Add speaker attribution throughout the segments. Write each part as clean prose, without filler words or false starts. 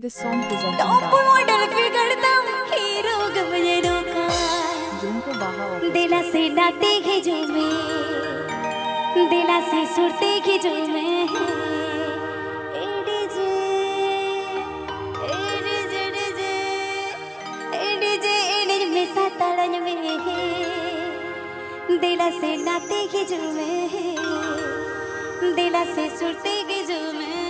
Speaker 1: This song presented
Speaker 2: top
Speaker 1: by
Speaker 2: model फिगरता हीरो गवयरो का
Speaker 1: जिनको बाहा ऑफिस
Speaker 2: दिला से नाते के जो में दिला से सुरते के जो में ADJ ADJ ADJ ADJ ADJ में सातारन में दिला से नाते के जो में दिला से सुरते के जो में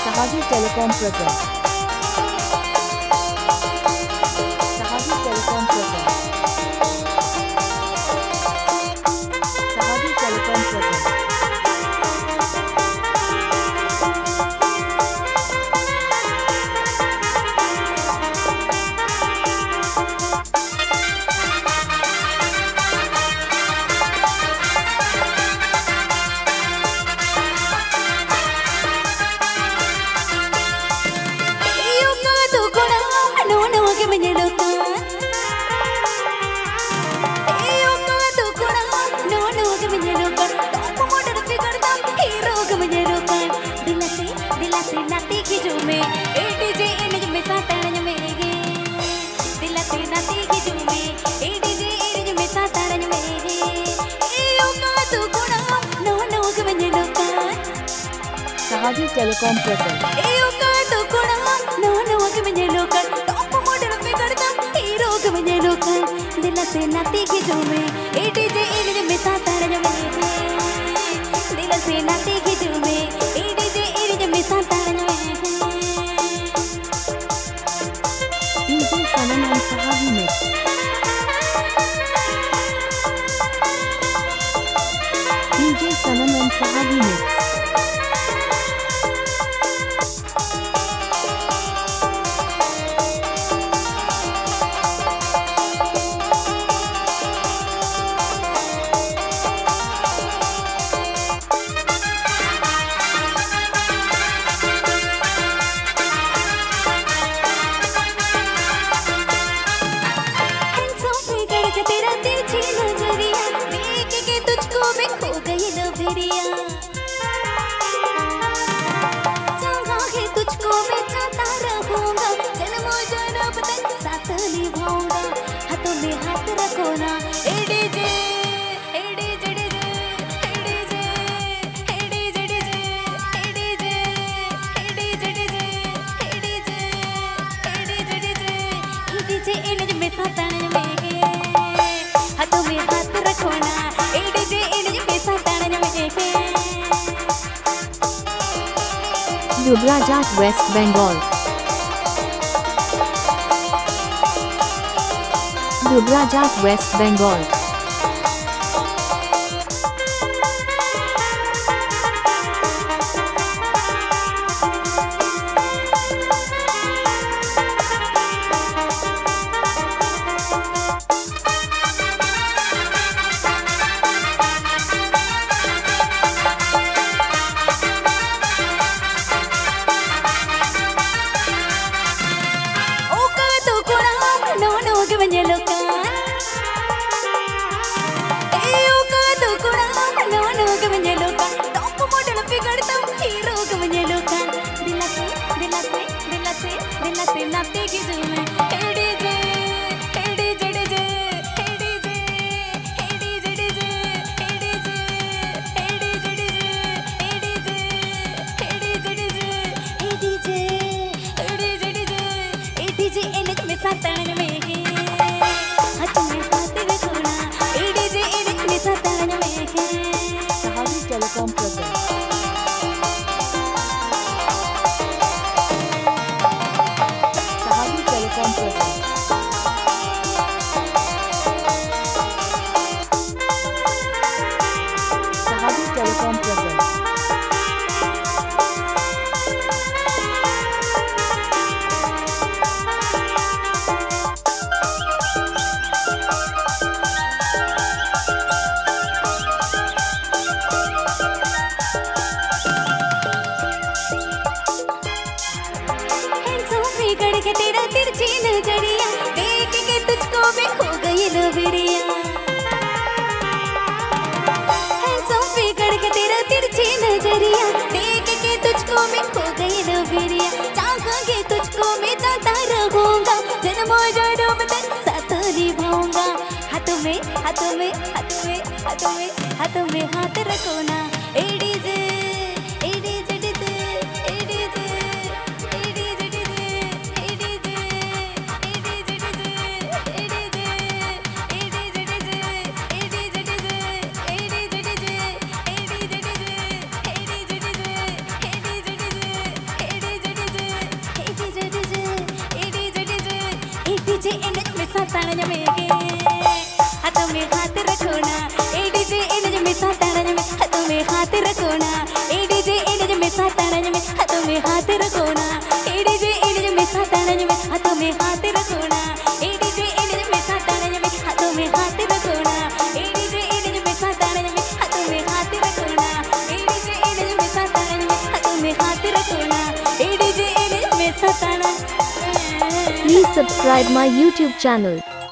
Speaker 1: Sahaji Telecom presents. Sahaji Telecom presents. Sahaji Telecom presents. Sahaji Telecom presents.
Speaker 2: दिला से नाते की जो में एडीजे एडीजे में सातारन में दिला से नाते की जो में एडीजे एडीजे में सातारन में
Speaker 1: DJ Sanam and Sahaji mix. DJ Sanam and Sahaji mix.
Speaker 2: तुझको मैं चाहता रहूंगा जन्मों जन्म तक साथ निभाऊंगा हाथों में हाथ रखो ना ADJ ADJ ADJ ADJ ADJ ADJ ADJ ADJ ADJ में सातारन में हाथों में हाथ रखो ना एडीजे एडीजे में सातारन में
Speaker 1: Dubrajat West Bengal. Dubrajat West Bengal.
Speaker 2: सातारन में गई लो बिरिया हैंडसम फिगर के तेरा तिरछी नजरिया देख के तुझको मैं खो गई लो बिरिया चाहूंगी तुझको मैं चाहता रहूंगा जन्मों जन्म तक साथ निभाऊंगा हाथों में हाथों में हाथों में हाथों में हाथों में हाथ रखो ना एडीजे हाथों में हाथ रखो ना एडीजे एनज में सातारन में हाथों में हाथ रखो ना एडीजे एनज में सातारन में हाथों में हाथ रखो ना एडीजे एनज में सातारन में हाथों में हाथ रखो ना एडीजे एनज में सातारन में हाथों में हाथ रखो ना एडीजे एनज में सातारन में हाथों में हाथ रखो ना एडीजे एनज में सातारन में हाथों में हाथ रखो ना एडीजे एनज में सातारन
Speaker 1: Please subscribe my YouTube channel.